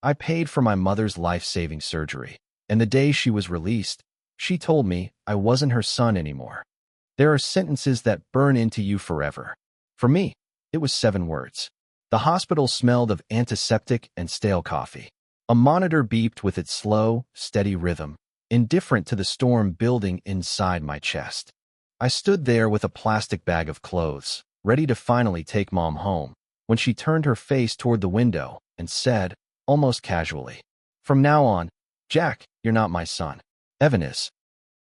I paid for my mother's life-saving surgery, and the day she was released, she told me I wasn't her son anymore. There are sentences that burn into you forever. For me, it was 7 words. The hospital smelled of antiseptic and stale coffee. A monitor beeped with its slow, steady rhythm, indifferent to the storm building inside my chest. I stood there with a plastic bag of clothes, ready to finally take Mom home, when she turned her face toward the window and said, almost casually, "From now on, Jack, you're not my son. Evan is."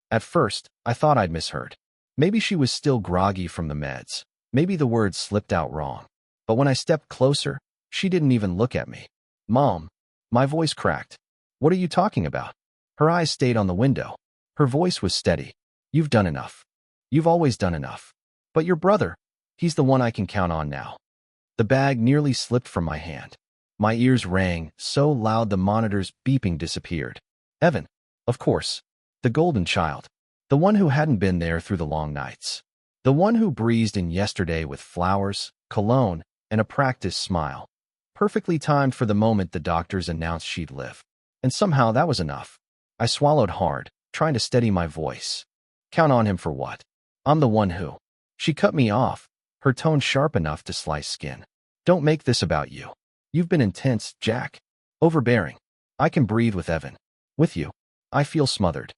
At first, I thought I'd misheard. Maybe she was still groggy from the meds. Maybe the words slipped out wrong. But when I stepped closer, she didn't even look at me. "Mom." My voice cracked. "What are you talking about?" Her eyes stayed on the window. Her voice was steady. "You've done enough. You've always done enough. But your brother, he's the one I can count on now." The bag nearly slipped from my hand. My ears rang so loud the monitor's beeping disappeared. Evan, of course. The golden child. The one who hadn't been there through the long nights. The one who breezed in yesterday with flowers, cologne, and a practiced smile. Perfectly timed for the moment the doctors announced she'd live. And somehow that was enough. I swallowed hard, trying to steady my voice. Count on him for what? I'm the one who. She cut me off, her tone sharp enough to slice skin. Don't make this about you. You've been intense, Jack. Overbearing. I can breathe with Evan. With you, I feel smothered.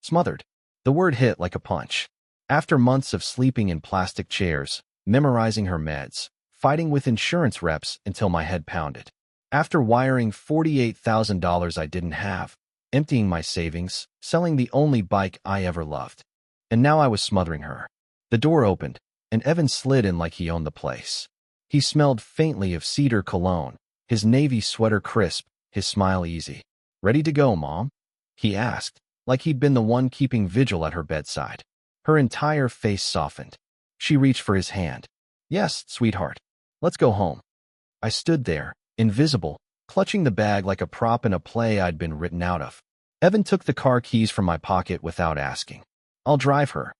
Smothered. The word hit like a punch. After months of sleeping in plastic chairs, memorizing her meds, fighting with insurance reps until my head pounded. After wiring $48,000 I didn't have, emptying my savings, selling the only bike I ever loved. And now I was smothering her. The door opened, and Evan slid in like he owned the place. He smelled faintly of cedar cologne, his navy sweater crisp, his smile easy. "Ready to go, Mom?" he asked, like he'd been the one keeping vigil at her bedside. Her entire face softened. She reached for his hand. "Yes, sweetheart. Let's go home." I stood there, invisible, clutching the bag like a prop in a play I'd been written out of. Evan took the car keys from my pocket without asking. "I'll drive her."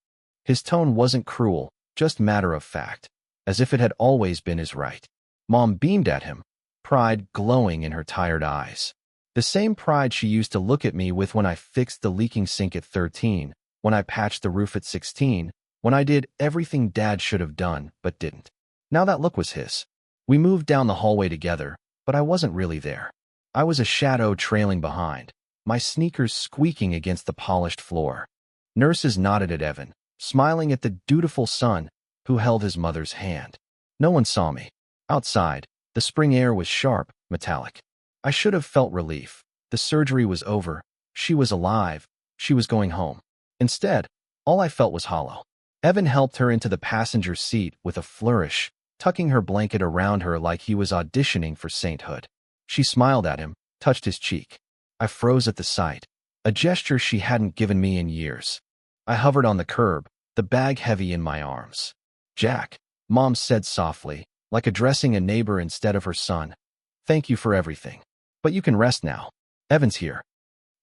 His tone wasn't cruel, just matter of fact, as if it had always been his right. Mom beamed at him, pride glowing in her tired eyes. The same pride she used to look at me with when I fixed the leaking sink at 13, when I patched the roof at 16, when I did everything Dad should have done but didn't. Now that look was his. We moved down the hallway together, but I wasn't really there. I was a shadow trailing behind, my sneakers squeaking against the polished floor. Nurses nodded at Evan, smiling at the dutiful son who held his mother's hand. No one saw me. Outside, the spring air was sharp, metallic. I should have felt relief. The surgery was over. She was alive. She was going home. Instead, all I felt was hollow. Evan helped her into the passenger seat with a flourish, tucking her blanket around her like he was auditioning for sainthood. She smiled at him, touched his cheek. I froze at the sight, a gesture she hadn't given me in years. I hovered on the curb, the bag heavy in my arms. "Jack," Mom said softly, like addressing a neighbor instead of her son. "Thank you for everything. But you can rest now. Evan's here."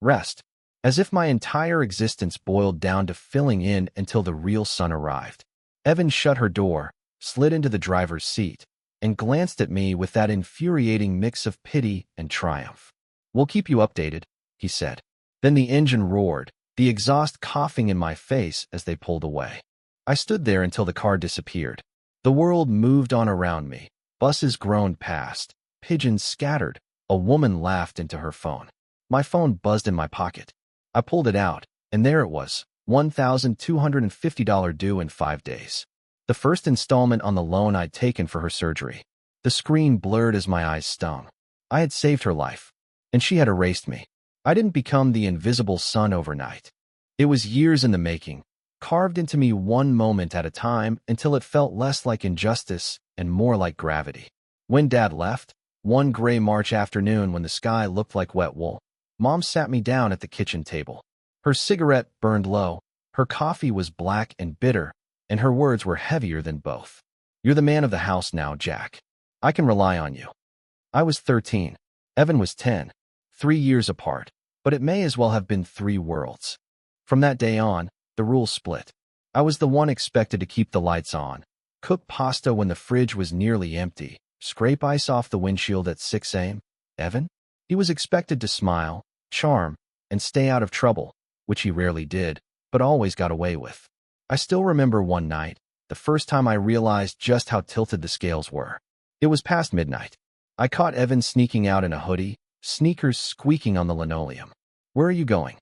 Rest. As if my entire existence boiled down to filling in until the real sun arrived. Evan shut her door, slid into the driver's seat, and glanced at me with that infuriating mix of pity and triumph. "We'll keep you updated," he said. Then the engine roared, the exhaust coughing in my face as they pulled away. I stood there until the car disappeared. The world moved on around me. Buses groaned past. Pigeons scattered. A woman laughed into her phone. My phone buzzed in my pocket. I pulled it out, and there it was, $1,250 due in 5 days. The first installment on the loan I'd taken for her surgery. The screen blurred as my eyes stung. I had saved her life, and she had erased me. I didn't become the invisible son overnight. It was years in the making, carved into me one moment at a time until it felt less like injustice and more like gravity. When Dad left, one gray March afternoon when the sky looked like wet wool, Mom sat me down at the kitchen table. Her cigarette burned low, her coffee was black and bitter, and her words were heavier than both. "You're the man of the house now, Jack. I can rely on you." I was 13. Evan was 10. 3 years apart, but it may as well have been 3 worlds. From that day on, the rules split. I was the one expected to keep the lights on, cook pasta when the fridge was nearly empty, scrape ice off the windshield at 6 a.m. Evan? He was expected to smile, charm, and stay out of trouble, which he rarely did, but always got away with. I still remember one night, the first time I realized just how tilted the scales were. It was past midnight. I caught Evan sneaking out in a hoodie, sneakers squeaking on the linoleum. "Where are you going?"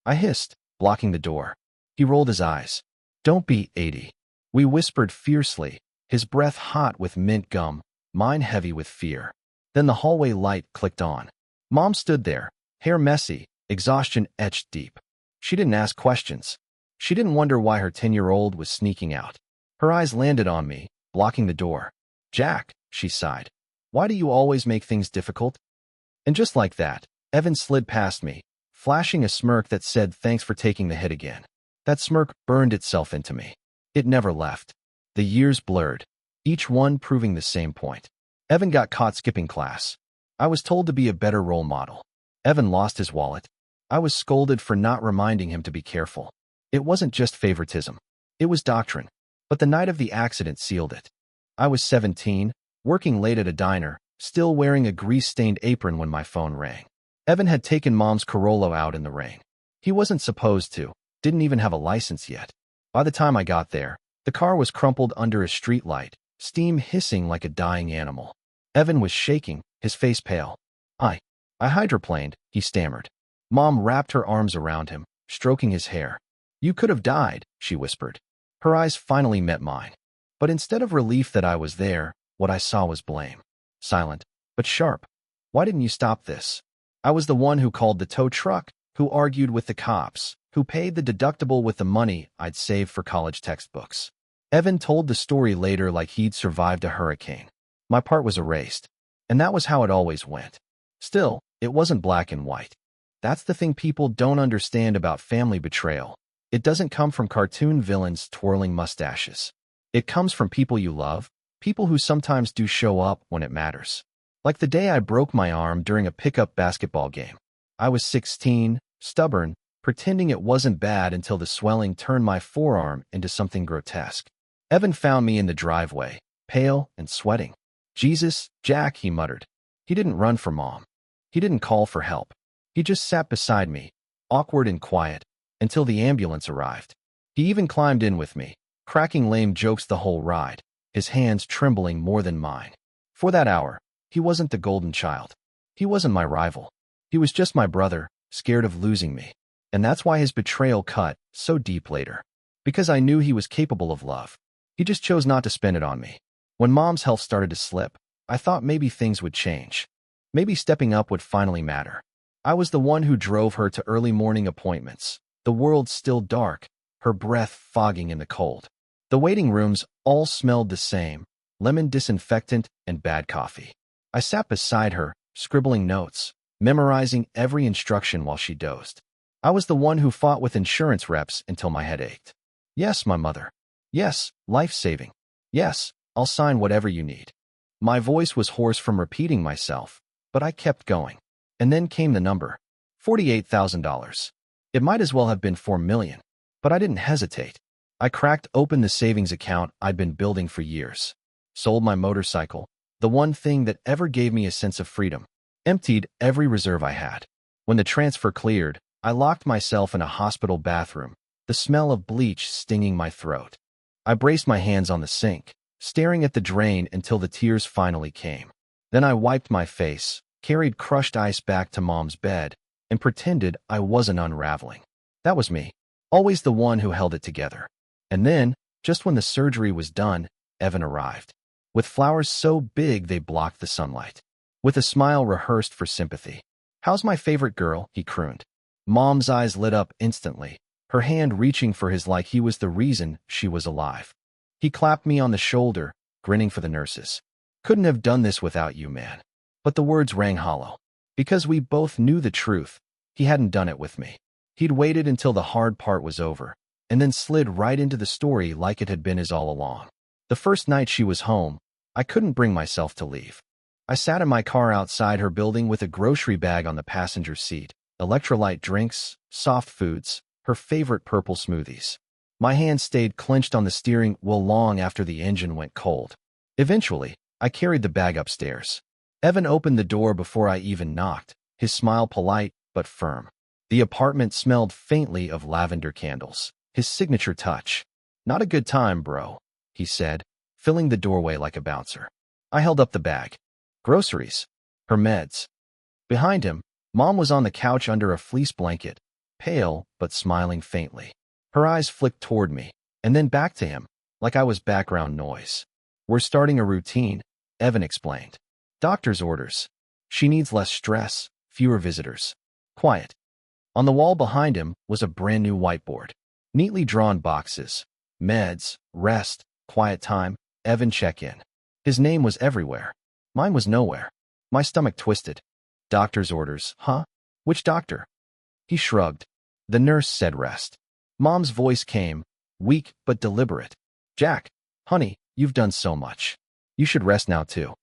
I hissed, blocking the door. He rolled his eyes. "Don't be 80. We whispered fiercely, his breath hot with mint gum, mine heavy with fear. Then the hallway light clicked on. Mom stood there, hair messy, exhaustion etched deep. She didn't ask questions. She didn't wonder why her 10-year-old was sneaking out. Her eyes landed on me, blocking the door. "Jack," she sighed. "Why do you always make things difficult?" And just like that, Evan slid past me, flashing a smirk that said thanks for taking the hit again. That smirk burned itself into me. It never left. The years blurred, each one proving the same point. Evan got caught skipping class. I was told to be a better role model. Evan lost his wallet. I was scolded for not reminding him to be careful. It wasn't just favoritism. It was doctrine. But the night of the accident sealed it. I was 17, working late at a diner, still wearing a grease-stained apron when my phone rang. Evan had taken Mom's Corolla out in the rain. He wasn't supposed to, didn't even have a license yet. By the time I got there, the car was crumpled under a streetlight, steam hissing like a dying animal. Evan was shaking, his face pale. I hydroplaned," he stammered. Mom wrapped her arms around him, stroking his hair. "You could have died," she whispered. Her eyes finally met mine. But instead of relief that I was there, what I saw was blame. Silent, but sharp. "Why didn't you stop this?" I was the one who called the tow truck, who argued with the cops, who paid the deductible with the money I'd saved for college textbooks. Evan told the story later like he'd survived a hurricane. My part was erased. And that was how it always went. Still, it wasn't black and white. That's the thing people don't understand about family betrayal. It doesn't come from cartoon villains twirling mustaches. It comes from people you love, people who sometimes do show up when it matters. Like the day I broke my arm during a pickup basketball game. I was 16, stubborn, pretending it wasn't bad until the swelling turned my forearm into something grotesque. Evan found me in the driveway, pale and sweating. "Jesus, Jack," he muttered. He didn't run for Mom. He didn't call for help. He just sat beside me, awkward and quiet, until the ambulance arrived. He even climbed in with me, cracking lame jokes the whole ride, his hands trembling more than mine. For that hour, he wasn't the golden child. He wasn't my rival. He was just my brother, scared of losing me. And that's why his betrayal cut so deep later. Because I knew he was capable of love. He just chose not to spend it on me. When Mom's health started to slip, I thought maybe things would change. Maybe stepping up would finally matter. I was the one who drove her to early morning appointments, the world still dark, her breath fogging in the cold. The waiting rooms all smelled the same, lemon disinfectant and bad coffee. I sat beside her, scribbling notes, memorizing every instruction while she dozed. I was the one who fought with insurance reps until my head ached. "Yes, my mother. Yes, life-saving. Yes, I'll sign whatever you need." My voice was hoarse from repeating myself, but I kept going. And then came the number. $48,000. It might as well have been $4 million. But I didn't hesitate. I cracked open the savings account I'd been building for years. Sold my motorcycle, the one thing that ever gave me a sense of freedom. Emptied every reserve I had. When the transfer cleared, I locked myself in a hospital bathroom, the smell of bleach stinging my throat. I braced my hands on the sink, staring at the drain until the tears finally came. Then I wiped my face, carried crushed ice back to Mom's bed, and pretended I wasn't unraveling. That was me, always the one who held it together. And then, just when the surgery was done, Evan arrived. With flowers so big they blocked the sunlight. With a smile rehearsed for sympathy. "How's my favorite girl?" he crooned. Mom's eyes lit up instantly, her hand reaching for his like he was the reason she was alive. He clapped me on the shoulder, grinning for the nurses. "Couldn't have done this without you, man." But the words rang hollow. Because we both knew the truth, he hadn't done it with me. He'd waited until the hard part was over, and then slid right into the story like it had been his all along. The first night she was home, I couldn't bring myself to leave. I sat in my car outside her building with a grocery bag on the passenger seat, electrolyte drinks, soft foods, her favorite purple smoothies. My hands stayed clenched on the steering wheel long after the engine went cold. Eventually, I carried the bag upstairs. Evan opened the door before I even knocked, his smile polite but firm. The apartment smelled faintly of lavender candles, his signature touch. "Not a good time, bro," he said, filling the doorway like a bouncer. I held up the bag. Groceries. Her meds. Behind him, Mom was on the couch under a fleece blanket, pale but smiling faintly. Her eyes flicked toward me, and then back to him, like I was background noise. "We're starting a routine," Evan explained. "Doctor's orders. She needs less stress, fewer visitors. Quiet." On the wall behind him was a brand new whiteboard. Neatly drawn boxes. Meds, rest, quiet time, Evan check-in. His name was everywhere. Mine was nowhere. My stomach twisted. "Doctor's orders, huh? Which doctor?" He shrugged. "The nurse said rest." Mom's voice came, weak but deliberate. "Jack, honey, you've done so much. You should rest now too."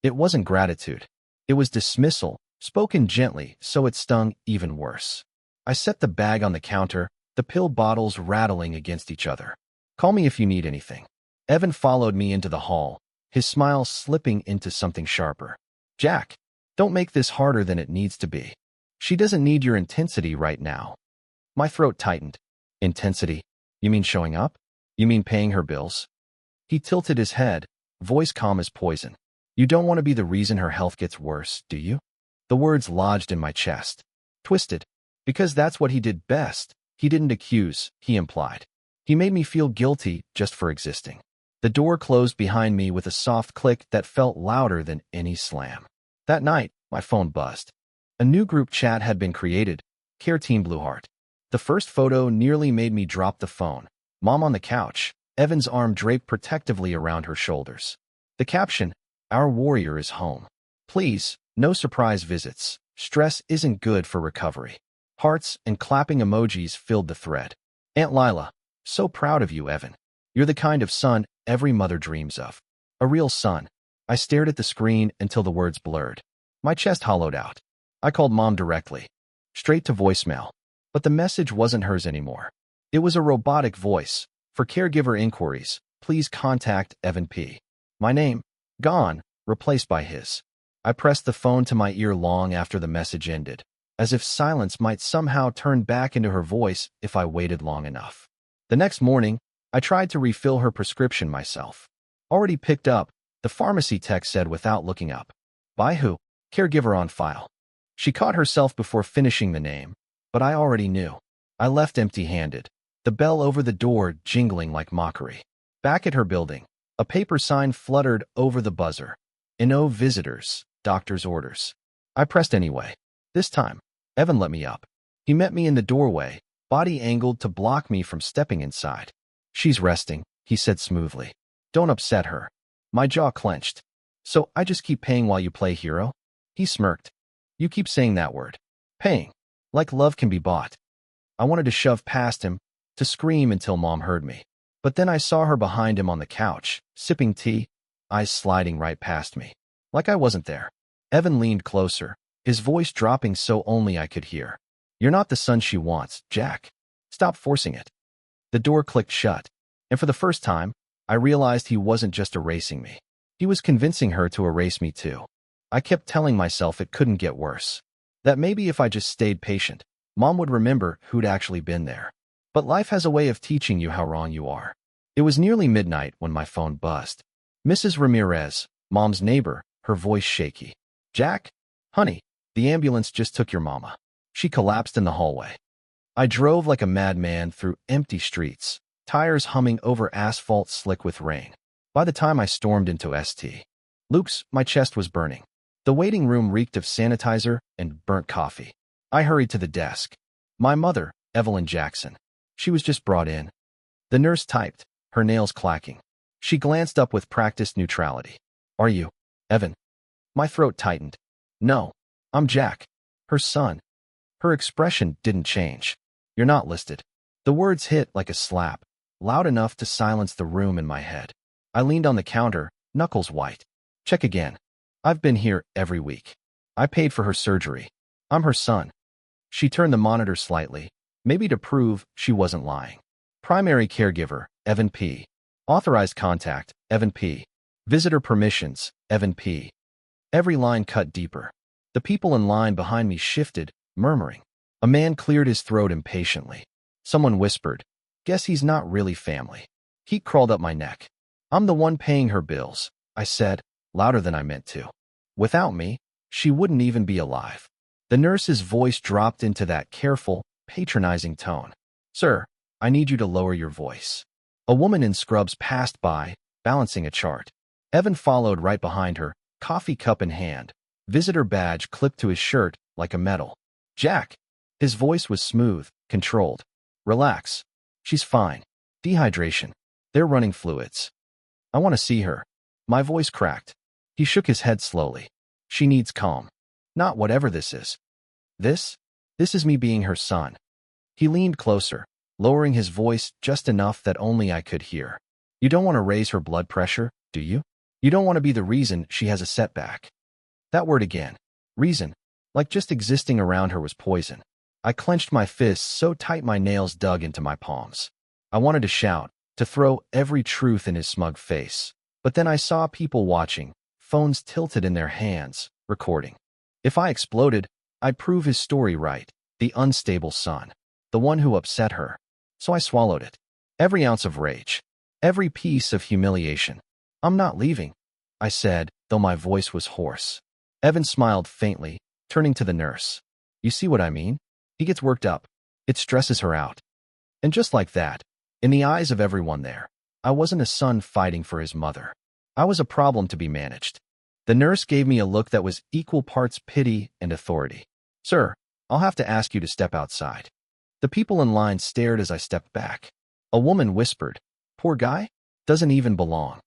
It wasn't gratitude. It was dismissal, spoken gently so it stung even worse. I set the bag on the counter, the pill bottles rattling against each other. "Call me if you need anything." Evan followed me into the hall, his smile slipping into something sharper. "Jack, don't make this harder than it needs to be. She doesn't need your intensity right now." My throat tightened. "Intensity? You mean showing up? You mean paying her bills?" He tilted his head, voice calm as poison. "You don't want to be the reason her health gets worse, do you?" The words lodged in my chest. Twisted. Because that's what he did best. He didn't accuse, he implied. He made me feel guilty just for existing. The door closed behind me with a soft click that felt louder than any slam. That night, my phone buzzed. A new group chat had been created, Care Team Blueheart. The first photo nearly made me drop the phone. Mom on the couch, Evan's arm draped protectively around her shoulders. The caption, "Our warrior is home. Please, no surprise visits. Stress isn't good for recovery." Hearts and clapping emojis filled the thread. "Aunt Lila, so proud of you, Evan. You're the kind of son every mother dreams of. A real son." I stared at the screen until the words blurred. My chest hollowed out. I called Mom directly. Straight to voicemail. But the message wasn't hers anymore. It was a robotic voice. "For caregiver inquiries, please contact Evan P." My name, gone, replaced by his. I pressed the phone to my ear long after the message ended, as if silence might somehow turn back into her voice if I waited long enough. The next morning, I tried to refill her prescription myself. "Already picked up," the pharmacy tech said without looking up. "By who?" "Caregiver on file." She caught herself before finishing the name, but I already knew. I left empty-handed, the bell over the door jingling like mockery. Back at her building, a paper sign fluttered over the buzzer. "No visitors, doctor's orders." I pressed anyway. This time, Evan let me up. He met me in the doorway, body angled to block me from stepping inside. "She's resting," he said smoothly. "Don't upset her." My jaw clenched. "So I just keep paying while you play hero?" He smirked. "You keep saying that word. Paying. Like love can be bought." I wanted to shove past him, to scream until Mom heard me. But then I saw her behind him on the couch, sipping tea, eyes sliding right past me. Like I wasn't there. Evan leaned closer, his voice dropping so only I could hear. "You're not the son she wants, Jack. Stop forcing it." The door clicked shut, and for the first time, I realized he wasn't just erasing me. He was convincing her to erase me too. I kept telling myself it couldn't get worse. That maybe if I just stayed patient, Mom would remember who'd actually been there. But life has a way of teaching you how wrong you are. It was nearly midnight when my phone buzzed. Mrs. Ramirez, Mom's neighbor, her voice shaky. "Jack? Honey, the ambulance just took your mama. She collapsed in the hallway." I drove like a madman through empty streets, tires humming over asphalt slick with rain. By the time I stormed into St. Luke's, my chest was burning. The waiting room reeked of sanitizer and burnt coffee. I hurried to the desk. My mother, Evelyn Jackson. She was just brought in. The nurse typed, her nails clacking. She glanced up with practiced neutrality. "Are you, Evan?" My throat tightened. "No, I'm Jack, her son." Her expression didn't change. "You're not listed." The words hit like a slap, loud enough to silence the room in my head. I leaned on the counter, knuckles white. "Check again. I've been here every week. I paid for her surgery. I'm her son." She turned the monitor slightly, maybe to prove she wasn't lying. "Primary caregiver, Evan P. Authorized contact, Evan P. Visitor permissions, Evan P." Every line cut deeper. The people in line behind me shifted, murmuring. A man cleared his throat impatiently. Someone whispered, "Guess he's not really family." Heat crawled up my neck. "I'm the one paying her bills," I said, louder than I meant to. "Without me, she wouldn't even be alive." The nurse's voice dropped into that careful, patronizing tone. "Sir, I need you to lower your voice." A woman in scrubs passed by, balancing a chart. Evan followed right behind her, coffee cup in hand, visitor badge clipped to his shirt like a medal. "Jack." His voice was smooth, controlled. "Relax. She's fine. Dehydration. They're running fluids." "I want to see her." My voice cracked. He shook his head slowly. "She needs calm. Not whatever this is." This? This is me being her son." He leaned closer, lowering his voice just enough that only I could hear. "You don't want to raise her blood pressure, do you? You don't want to be the reason she has a setback." That word again. Reason. Like just existing around her was poison. I clenched my fists so tight my nails dug into my palms. I wanted to shout, to throw every truth in his smug face. But then I saw people watching, phones tilted in their hands, recording. If I exploded, I'd prove his story right. The unstable son. The one who upset her. So I swallowed it. Every ounce of rage. Every piece of humiliation. "I'm not leaving," I said, though my voice was hoarse. Evan smiled faintly, turning to the nurse. "You see what I mean? He gets worked up. It stresses her out." And just like that, in the eyes of everyone there, I wasn't a son fighting for his mother. I was a problem to be managed. The nurse gave me a look that was equal parts pity and authority. "Sir, I'll have to ask you to step outside." The people in line stared as I stepped back. A woman whispered, "Poor guy? Doesn't even belong."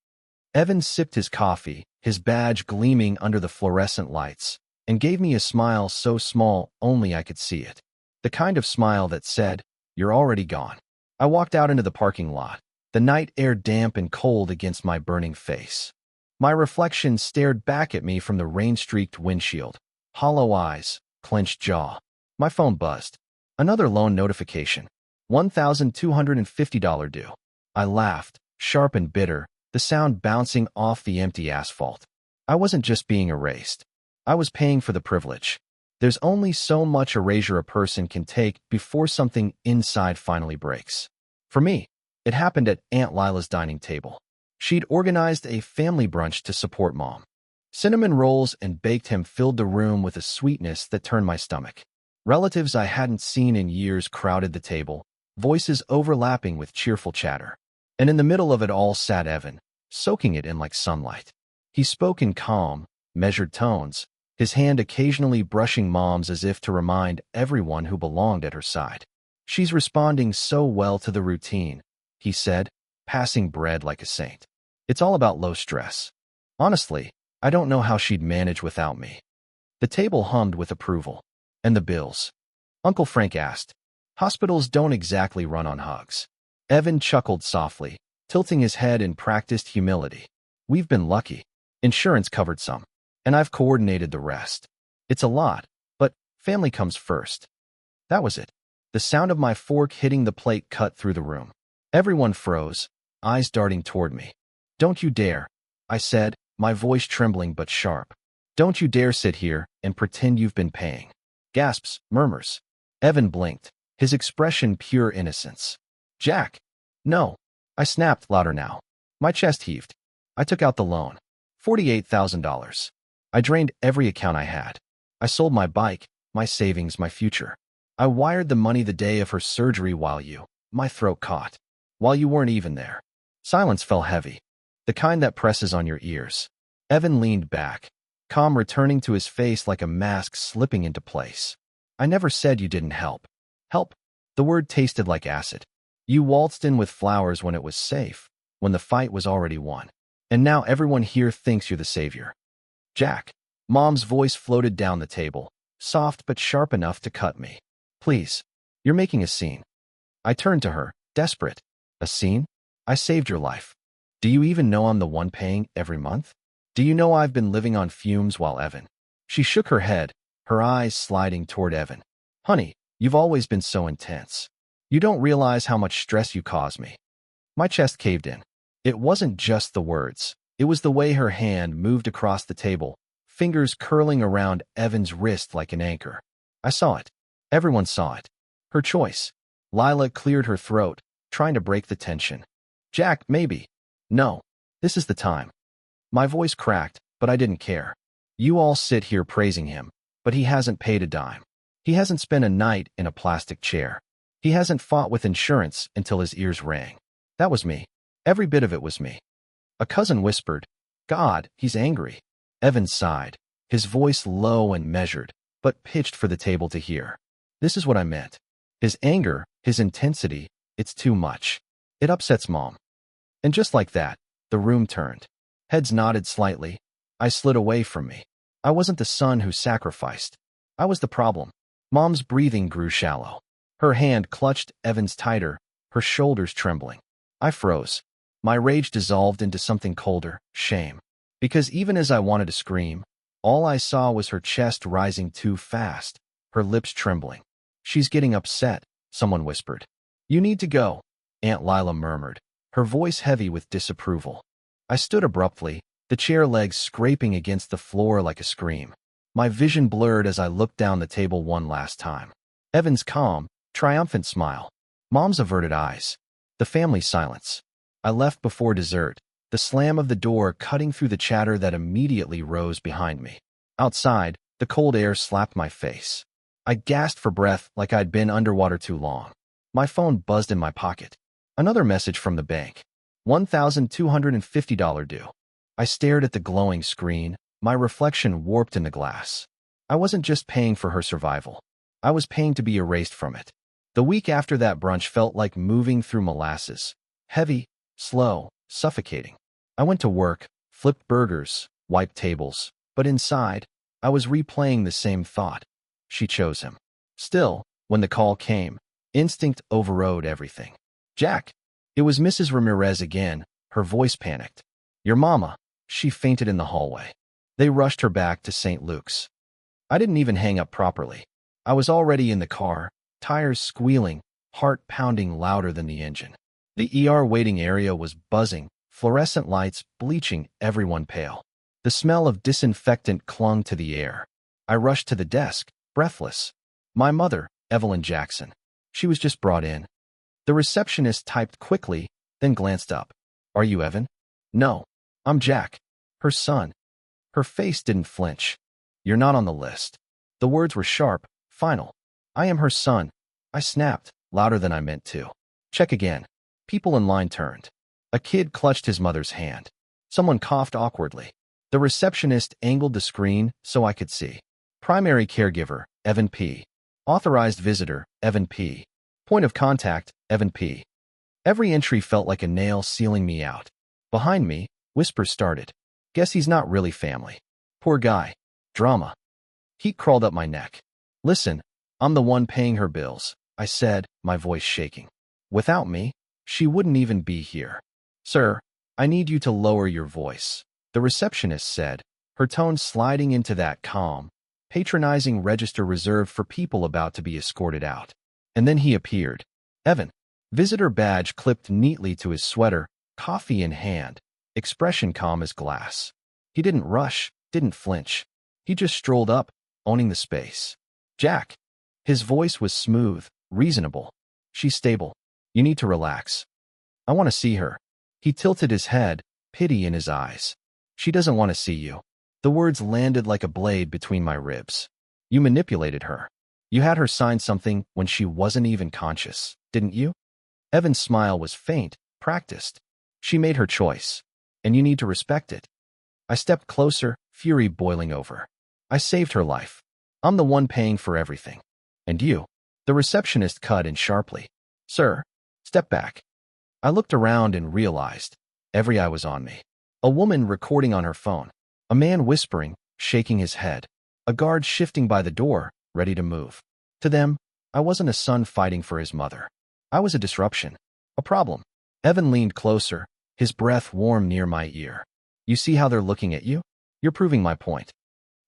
Evan sipped his coffee, his badge gleaming under the fluorescent lights, and gave me a smile so small only I could see it. The kind of smile that said, "You're already gone." I walked out into the parking lot, the night air damp and cold against my burning face. My reflection stared back at me from the rain-streaked windshield. Hollow eyes, clenched jaw. My phone buzzed. Another loan notification. $1,250 due. I laughed, sharp and bitter, the sound bouncing off the empty asphalt. I wasn't just being erased. I was paying for the privilege. There's only so much erasure a person can take before something inside finally breaks. For me, it happened at Aunt Lila's dining table. She'd organized a family brunch to support Mom. Cinnamon rolls and baked ham filled the room with a sweetness that turned my stomach. Relatives I hadn't seen in years crowded the table, voices overlapping with cheerful chatter. And in the middle of it all sat Evan, soaking it in like sunlight. He spoke in calm, measured tones, his hand occasionally brushing Mom's as if to remind everyone who belonged at her side. "She's responding so well to the routine," he said, passing bread like a saint. "It's all about low stress. Honestly, I don't know how she'd manage without me." The table hummed with approval. "And the bills?" Uncle Frank asked. "Hospitals don't exactly run on hugs." Evan chuckled softly, tilting his head in practiced humility. "We've been lucky. Insurance covered some, and I've coordinated the rest. It's a lot, but family comes first." That was it. The sound of my fork hitting the plate cut through the room. Everyone froze, eyes darting toward me. "Don't you dare," I said, my voice trembling but sharp. "Don't you dare sit here and pretend you've been paying." Gasps, murmurs. Evan blinked, his expression pure innocence. "Jack." "No." I snapped louder now. My chest heaved. I took out the loan. $48,000. I drained every account I had. I sold my bike, my savings, my future. I wired the money the day of her surgery while my throat caught. While you weren't even there. Silence fell heavy. The kind that presses on your ears. Evan leaned back, calm returning to his face like a mask slipping into place. "I never said you didn't help." Help? The word tasted like acid. You waltzed in with flowers when it was safe, when the fight was already won. And now everyone here thinks you're the savior. "Jack." Mom's voice floated down the table, soft but sharp enough to cut me. "Please. You're making a scene." I turned to her, desperate. "A scene? I saved your life. Do you even know I'm the one paying every month? Do you know I've been living on fumes while Evan?" She shook her head, her eyes sliding toward Evan. "Honey, you've always been so intense. You don't realize how much stress you cause me." My chest caved in. It wasn't just the words. It was the way her hand moved across the table, fingers curling around Evan's wrist like an anchor. I saw it. Everyone saw it. Her choice. Lila cleared her throat, trying to break the tension. Jack, maybe. No. This is the time. My voice cracked, but I didn't care. You all sit here praising him, but he hasn't paid a dime. He hasn't spent a night in a plastic chair. He hasn't fought with insurance until his ears rang. That was me. Every bit of it was me. A cousin whispered, God, he's angry. Evan sighed, his voice low and measured, but pitched for the table to hear. This is what I meant. His anger, his intensity, it's too much. It upsets Mom. And just like that, the room turned. Heads nodded slightly. I slid away from me. I wasn't the son who sacrificed. I was the problem. Mom's breathing grew shallow. Her hand clutched Evan's tighter, her shoulders trembling. I froze. My rage dissolved into something colder, shame. Because even as I wanted to scream, all I saw was her chest rising too fast, her lips trembling. She's getting upset, someone whispered. You need to go, Aunt Lila murmured, her voice heavy with disapproval. I stood abruptly, the chair legs scraping against the floor like a scream. My vision blurred as I looked down the table one last time. Evan's calm, triumphant smile. Mom's averted eyes. The family silence. I left before dessert, the slam of the door cutting through the chatter that immediately rose behind me. Outside, the cold air slapped my face. I gasped for breath like I'd been underwater too long. My phone buzzed in my pocket. Another message from the bank. $1,250 due. I stared at the glowing screen, my reflection warped in the glass. I wasn't just paying for her survival. I was paying to be erased from it. The week after that brunch felt like moving through molasses. Heavy, slow, suffocating. I went to work, flipped burgers, wiped tables, but inside, I was replaying the same thought. She chose him. Still, when the call came, instinct overrode everything. Jack. It was Mrs. Ramirez again, her voice panicked. Your mama. She fainted in the hallway. They rushed her back to St. Luke's. I didn't even hang up properly. I was already in the car, tires squealing, heart pounding louder than the engine. The ER waiting area was buzzing, fluorescent lights bleaching everyone pale. The smell of disinfectant clung to the air. I rushed to the desk, breathless. My mother, Evelyn Jackson. She was just brought in. The receptionist typed quickly, then glanced up. Are you Evan? No. I'm Jack. Her son. Her face didn't flinch. You're not on the list. The words were sharp, final. I am her son. I snapped, louder than I meant to. Check again. People in line turned. A kid clutched his mother's hand. Someone coughed awkwardly. The receptionist angled the screen so I could see. Primary caregiver, Evan P. Authorized visitor, Evan P. Point of contact, Evan P. Every entry felt like a nail sealing me out. Behind me, whispers started. Guess he's not really family. Poor guy. Drama. Heat crawled up my neck. Listen, I'm the one paying her bills, I said, my voice shaking. Without me, she wouldn't even be here. Sir, I need you to lower your voice, the receptionist said, her tone sliding into that calm, patronizing register reserved for people about to be escorted out. And then he appeared. Evan. Visitor badge clipped neatly to his sweater, coffee in hand, expression calm as glass. He didn't rush, didn't flinch. He just strolled up, owning the space. Jack. His voice was smooth, reasonable. She's stable. You need to relax. I want to see her. He tilted his head, pity in his eyes. She doesn't want to see you. The words landed like a blade between my ribs. You manipulated her. You had her sign something when she wasn't even conscious, didn't you? Evan's smile was faint, practiced. She made her choice, and you need to respect it. I stepped closer, fury boiling over. I saved her life. I'm the one paying for everything. And you? The receptionist cut in sharply. Sir, step back. I looked around and realized every eye was on me. A woman recording on her phone. A man whispering, shaking his head. A guard shifting by the door, ready to move. To them, I wasn't a son fighting for his mother. I was a disruption. A problem. Evan leaned closer, his breath warm near my ear. You see how they're looking at you? You're proving my point.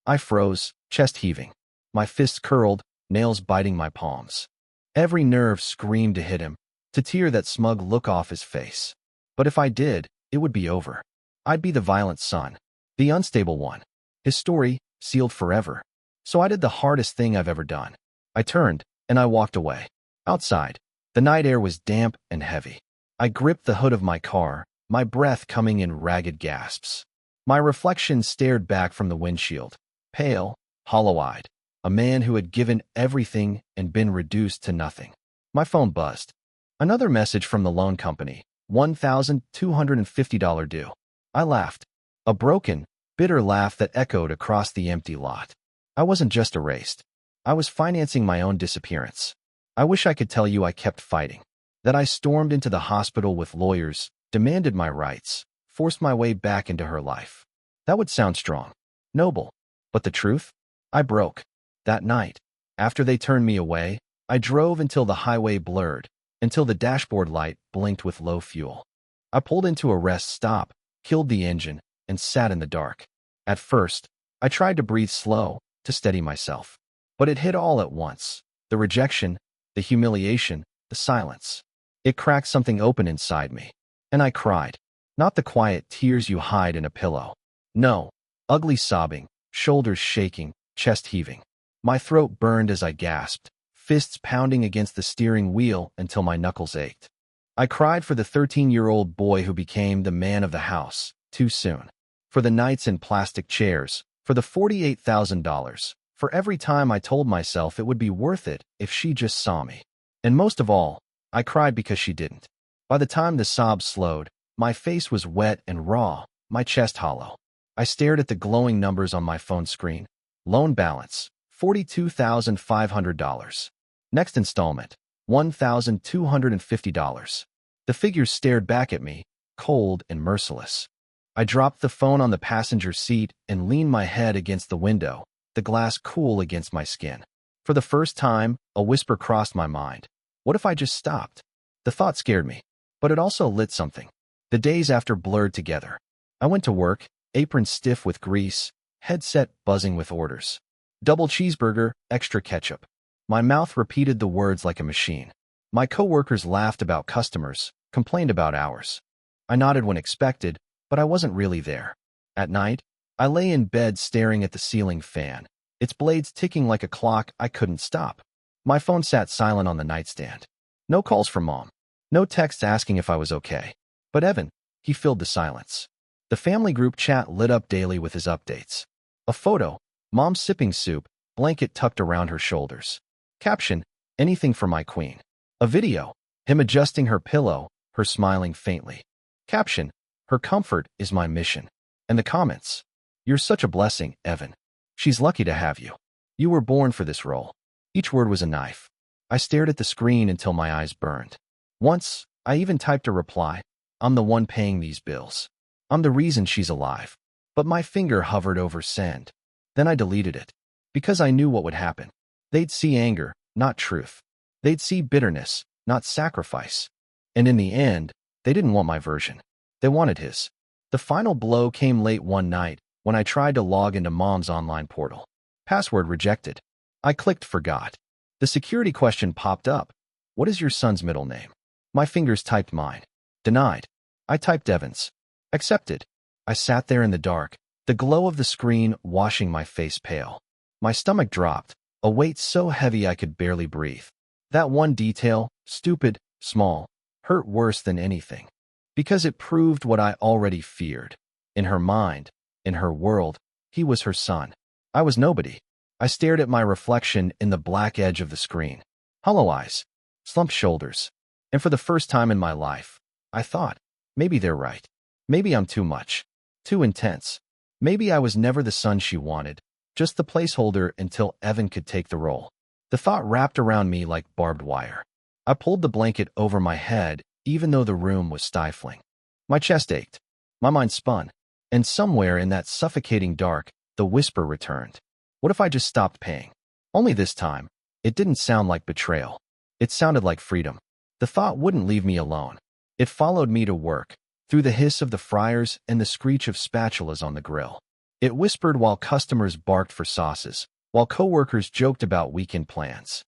I froze, chest heaving. My fists curled, nails biting my palms. Every nerve screamed to hit him, to tear that smug look off his face. But if I did, it would be over. I'd be the violent son. The unstable one. His story sealed forever. So I did the hardest thing I've ever done. I turned, and I walked away. Outside, the night air was damp and heavy. I gripped the hood of my car, my breath coming in ragged gasps. My reflection stared back from the windshield, pale, hollow-eyed, a man who had given everything and been reduced to nothing. My phone buzzed. Another message from the loan company, $1,250 due. I laughed, a broken, bitter laugh that echoed across the empty lot. I wasn't just erased. I was financing my own disappearance. I wish I could tell you I kept fighting, that I stormed into the hospital with lawyers, demanded my rights, forced my way back into her life. That would sound strong, noble. But the truth? I broke. That night, after they turned me away, I drove until the highway blurred, until the dashboard light blinked with low fuel. I pulled into a rest stop, killed the engine, and sat in the dark. At first, I tried to breathe slow, to steady myself. But it hit all at once. The rejection, the humiliation, the silence. It cracked something open inside me. And I cried. Not the quiet tears you hide in a pillow. No, ugly sobbing, shoulders shaking, chest heaving. My throat burned as I gasped, fists pounding against the steering wheel until my knuckles ached. I cried for the 13-year-old boy who became the man of the house, too soon. For the nights in plastic chairs, for the $48,000, for every time I told myself it would be worth it if she just saw me. And most of all, I cried because she didn't. By the time the sobs slowed, my face was wet and raw, my chest hollow. I stared at the glowing numbers on my phone screen. Loan balance, $42,500. Next installment, $1,250. The figures stared back at me, cold and merciless. I dropped the phone on the passenger seat and leaned my head against the window, the glass cool against my skin. For the first time, a whisper crossed my mind. What if I just stopped? The thought scared me, but it also lit something. The days after blurred together. I went to work, apron stiff with grease, headset buzzing with orders. Double cheeseburger, extra ketchup. My mouth repeated the words like a machine. My coworkers laughed about customers, complained about hours. I nodded when expected, but I wasn't really there. At night, I lay in bed staring at the ceiling fan, its blades ticking like a clock I couldn't stop. My phone sat silent on the nightstand. No calls from Mom. No texts asking if I was okay. But Evan, he filled the silence. The family group chat lit up daily with his updates. A photo, Mom sipping soup, blanket tucked around her shoulders. Caption, anything for my queen. A video, him adjusting her pillow, her smiling faintly. Caption, her comfort is my mission. And the comments, you're such a blessing, Evan. She's lucky to have you. You were born for this role. Each word was a knife. I stared at the screen until my eyes burned. Once, I even typed a reply, I'm the one paying these bills. I'm the reason she's alive. But my finger hovered over send. Then I deleted it. Because I knew what would happen. They'd see anger, not truth. They'd see bitterness, not sacrifice. And in the end, they didn't want my version. They wanted his. The final blow came late one night when I tried to log into Mom's online portal. Password rejected. I clicked forgot. The security question popped up. What is your son's middle name? My fingers typed mine. Denied. I typed Evans. Accepted. I sat there in the dark, the glow of the screen washing my face pale. My stomach dropped, a weight so heavy I could barely breathe. That one detail, stupid, small, hurt worse than anything. Because it proved what I already feared. In her mind, in her world, he was her son. I was nobody. I stared at my reflection in the black edge of the screen. Hollow eyes, slumped shoulders. And for the first time in my life, I thought, maybe they're right. Maybe I'm too much, too intense. Maybe I was never the son she wanted, just the placeholder until Evan could take the role. The thought wrapped around me like barbed wire. I pulled the blanket over my head, even though the room was stifling. My chest ached. My mind spun. And somewhere in that suffocating dark, the whisper returned. What if I just stopped paying? Only this time, it didn't sound like betrayal. It sounded like freedom. The thought wouldn't leave me alone. It followed me to work, through the hiss of the fryers and the screech of spatulas on the grill. It whispered while customers barked for sauces, while coworkers joked about weekend plans.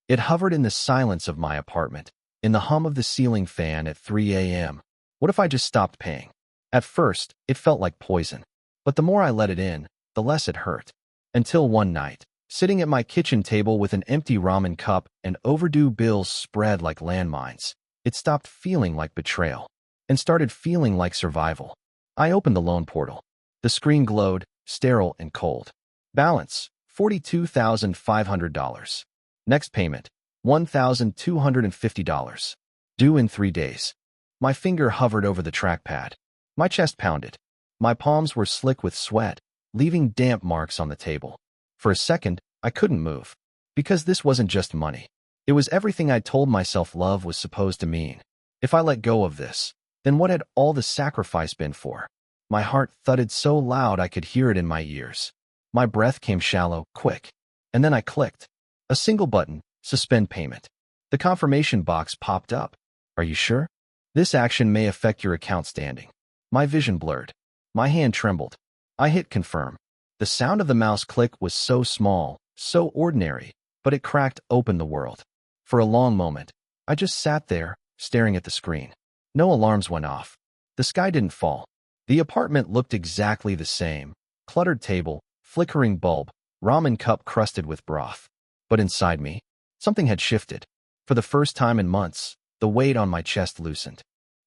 It hovered in the silence of my apartment, in the hum of the ceiling fan at 3 a.m. What if I just stopped paying? At first, it felt like poison. But the more I let it in, the less it hurt. Until one night, sitting at my kitchen table with an empty ramen cup and overdue bills spread like landmines, it stopped feeling like betrayal and started feeling like survival. I opened the loan portal. The screen glowed, sterile and cold. Balance, $42,500. Next payment, $1,250. Due in 3 days. My finger hovered over the trackpad. My chest pounded. My palms were slick with sweat, leaving damp marks on the table. For a second, I couldn't move. Because this wasn't just money. It was everything I'd told myself love was supposed to mean. If I let go of this, then what had all the sacrifice been for? My heart thudded so loud I could hear it in my ears. My breath came shallow, quick. And then I clicked. A single button, suspend payment. The confirmation box popped up. Are you sure? This action may affect your account standing. My vision blurred. My hand trembled. I hit confirm. The sound of the mouse click was so small, so ordinary, but it cracked open the world. For a long moment, I just sat there, staring at the screen. No alarms went off. The sky didn't fall. The apartment looked exactly the same. Cluttered table, flickering bulb, ramen cup crusted with broth. But inside me, something had shifted. For the first time in months, the weight on my chest loosened.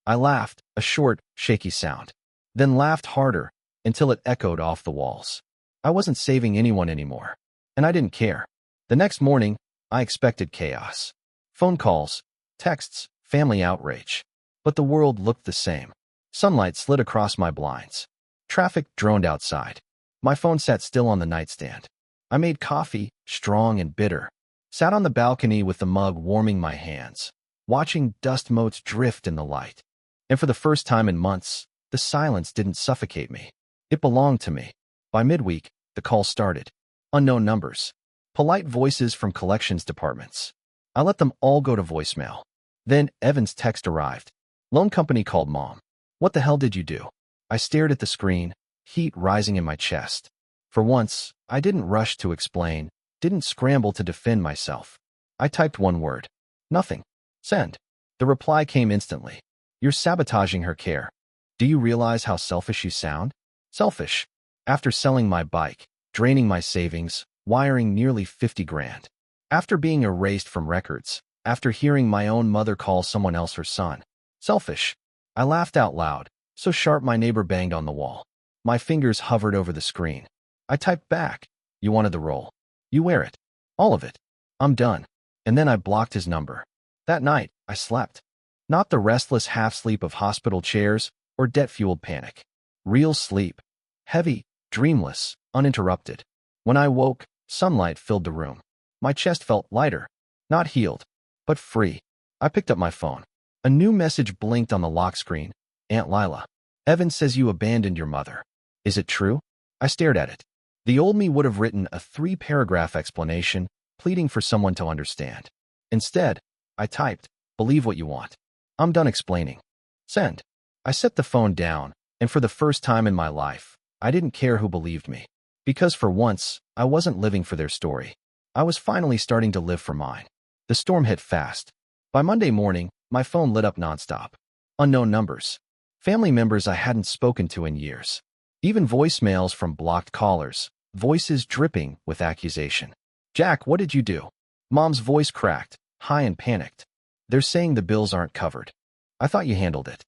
I laughed, a short, shaky sound. Then laughed harder, until it echoed off the walls. I wasn't saving anyone anymore. And I didn't care. The next morning, I expected chaos. Phone calls, texts, family outrage. But the world looked the same. Sunlight slid across my blinds. Traffic droned outside. My phone sat still on the nightstand. I made coffee, strong and bitter. Sat on the balcony with the mug warming my hands, watching dust motes drift in the light. And for the first time in months, the silence didn't suffocate me. It belonged to me. By midweek, the call started. Unknown numbers. Polite voices from collections departments. I let them all go to voicemail. Then Evan's text arrived. Loan company called Mom. What the hell did you do? I stared at the screen, heat rising in my chest. For once, I didn't rush to explain, didn't scramble to defend myself. I typed one word. Nothing. Send. The reply came instantly. You're sabotaging her care. Do you realize how selfish you sound? Selfish. After selling my bike, draining my savings, wiring nearly 50 grand. After being erased from records. After hearing my own mother call someone else her son. Selfish. I laughed out loud, so sharp my neighbor banged on the wall. My fingers hovered over the screen. I typed back. You wanted the role. You wear it. All of it. I'm done. And then I blocked his number. That night, I slept. Not the restless half-sleep of hospital chairs or debt-fueled panic. Real sleep. Heavy, dreamless, uninterrupted. When I woke, sunlight filled the room. My chest felt lighter. Not healed, but free. I picked up my phone. A new message blinked on the lock screen. Aunt Lila. Evan says you abandoned your mother. Is it true? I stared at it. The old me would have written a 3-paragraph explanation, pleading for someone to understand. Instead, I typed, believe what you want. I'm done explaining. Send. I set the phone down, and for the first time in my life, I didn't care who believed me. Because for once, I wasn't living for their story. I was finally starting to live for mine. The storm hit fast. By Monday morning, my phone lit up nonstop. Unknown numbers. Family members I hadn't spoken to in years. Even voicemails from blocked callers, voices dripping with accusation. Jack, what did you do? Mom's voice cracked, high and panicked. They're saying the bills aren't covered. I thought you handled it.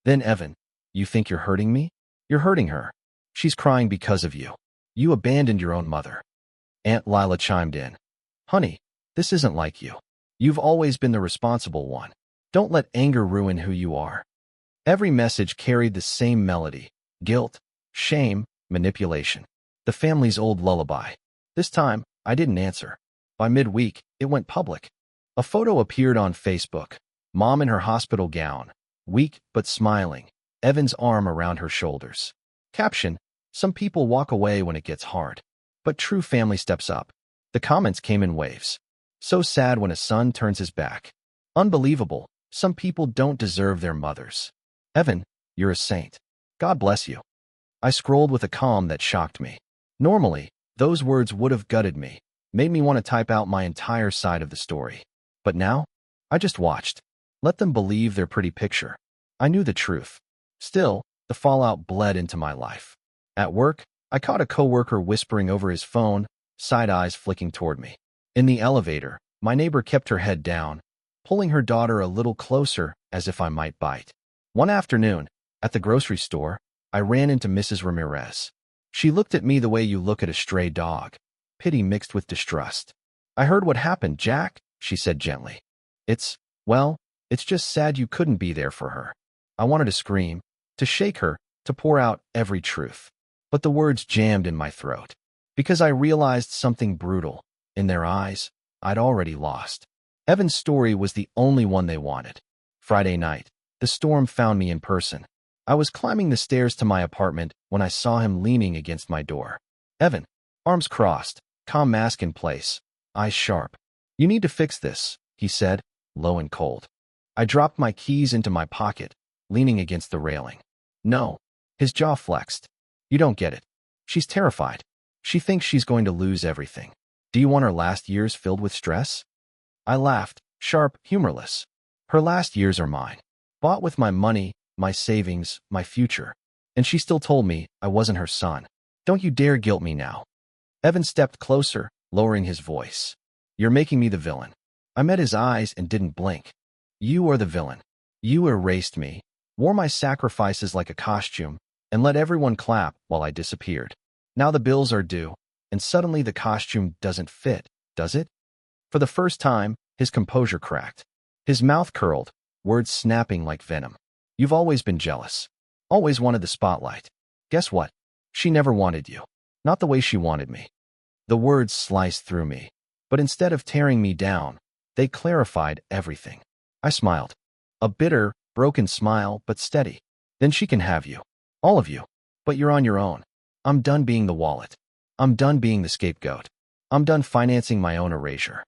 Then Evan, you think you're hurting me? You're hurting her. She's crying because of you. You abandoned your own mother. Aunt Lila chimed in. Honey, this isn't like you. You've always been the responsible one. Don't let anger ruin who you are. Every message carried the same melody. Guilt, shame, manipulation. The family's old lullaby. This time, I didn't answer. By midweek, it went public. A photo appeared on Facebook. Mom in her hospital gown, weak but smiling, Evan's arm around her shoulders. Caption, some people walk away when it gets hard. But true family steps up. The comments came in waves. So sad when a son turns his back. Unbelievable, some people don't deserve their mothers. Evan, you're a saint. God bless you. I scrolled with a calm that shocked me. Normally, those words would have gutted me, made me want to type out my entire side of the story. But now, I just watched. Let them believe their pretty picture. I knew the truth. Still, the fallout bled into my life. At work, I caught a coworker whispering over his phone, side eyes flicking toward me. In the elevator, my neighbor kept her head down, pulling her daughter a little closer as if I might bite. One afternoon, at the grocery store, I ran into Mrs. Ramirez. She looked at me the way you look at a stray dog, pity mixed with distrust. "I heard what happened, Jack," she said gently. Well, it's just sad you couldn't be there for her." I wanted to scream, to shake her, to pour out every truth. But the words jammed in my throat. Because I realized something brutal. In their eyes, I'd already lost. Evan's story was the only one they wanted. Friday night, the storm found me in person. I was climbing the stairs to my apartment when I saw him leaning against my door. Evan, arms crossed, calm mask in place, eyes sharp. "You need to fix this," he said, low and cold. I dropped my keys into my pocket, leaning against the railing. "No." His jaw flexed. "You don't get it. She's terrified. She thinks she's going to lose everything. Do you want her last years filled with stress?" I laughed, sharp, humorless. "Her last years are mine. Bought with my money, my savings, my future. And she still told me I wasn't her son. Don't you dare guilt me now." Evan stepped closer, lowering his voice. "You're making me the villain." I met his eyes and didn't blink. "You are the villain. You erased me, wore my sacrifices like a costume, and let everyone clap while I disappeared. Now the bills are due, and suddenly the costume doesn't fit, does it?" For the first time, his composure cracked. His mouth curled, words snapping like venom. "You've always been jealous. Always wanted the spotlight. Guess what? She never wanted you. Not the way she wanted me." The words sliced through me, but instead of tearing me down, they clarified everything. I smiled. A bitter, broken smile, but steady. "Then she can have you. All of you. But you're on your own. I'm done being the wallet. I'm done being the scapegoat. I'm done financing my own erasure."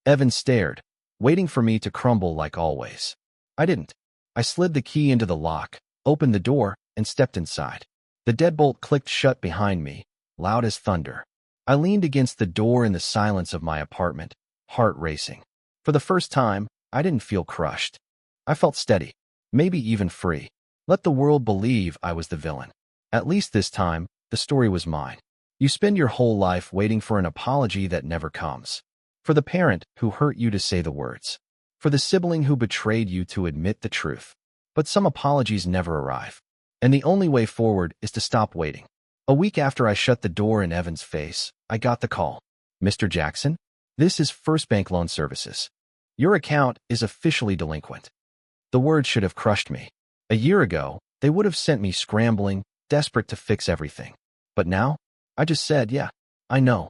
Evan stared, waiting for me to crumble like always. I didn't. I slid the key into the lock, opened the door, and stepped inside. The deadbolt clicked shut behind me, loud as thunder. I leaned against the door in the silence of my apartment, heart racing. For the first time, I didn't feel crushed. I felt steady, maybe even free. Let the world believe I was the villain. At least this time, the story was mine. You spend your whole life waiting for an apology that never comes. For the parent who hurt you to say the words. For the sibling who betrayed you to admit the truth. But some apologies never arrive. And the only way forward is to stop waiting. A week after I shut the door in Evan's face, I got the call. "Mr. Jackson, this is First Bank Loan Services. Your account is officially delinquent." The words should have crushed me. A year ago, they would have sent me scrambling, desperate to fix everything. But now, I just said, "Yeah, I know.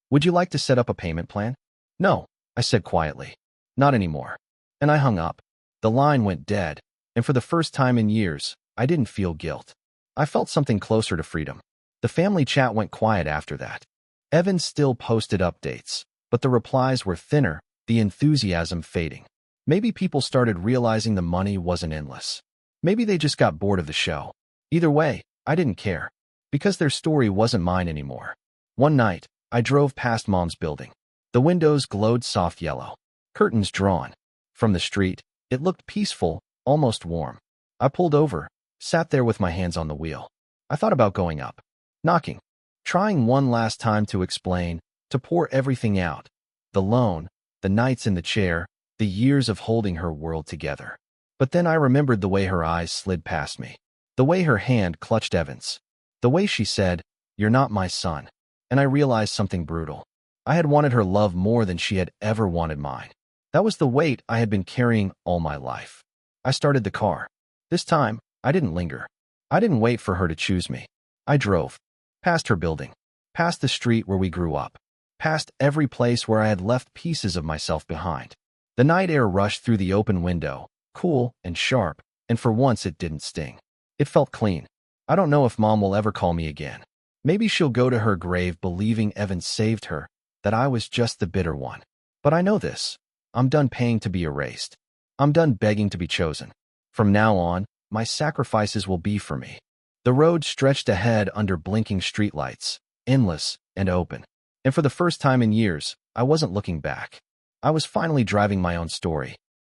Would you like to set up a payment plan?" "No," I said quietly. "Not anymore." And I hung up. The line went dead, and for the first time in years, I didn't feel guilt. I felt something closer to freedom. The family chat went quiet after that. Evan still posted updates, but the replies were thinner, the enthusiasm fading. Maybe people started realizing the money wasn't endless. Maybe they just got bored of the show. Either way, I didn't care, because their story wasn't mine anymore. One night, I drove past Mom's building. The windows glowed soft yellow, curtains drawn. From the street, it looked peaceful, almost warm. I pulled over, sat there with my hands on the wheel. I thought about going up, knocking, trying one last time to explain, to pour everything out. The loan, the nights in the chair, the years of holding her world together. But then I remembered the way her eyes slid past me, the way her hand clutched Evan's, the way she said, "You're not my son." And I realized something brutal. I had wanted her love more than she had ever wanted mine. That was the weight I had been carrying all my life. I started the car. This time, I didn't linger. I didn't wait for her to choose me. I drove. Past her building. Past the street where we grew up. Past every place where I had left pieces of myself behind. The night air rushed through the open window, cool and sharp, and for once it didn't sting. It felt clean. I don't know if Mom will ever call me again. Maybe she'll go to her grave believing Evan saved her, that I was just the bitter one. But I know this. I'm done paying to be erased. I'm done begging to be chosen. From now on, my sacrifices will be for me. The road stretched ahead under blinking streetlights, endless and open. And for the first time in years, I wasn't looking back. I was finally driving my own story.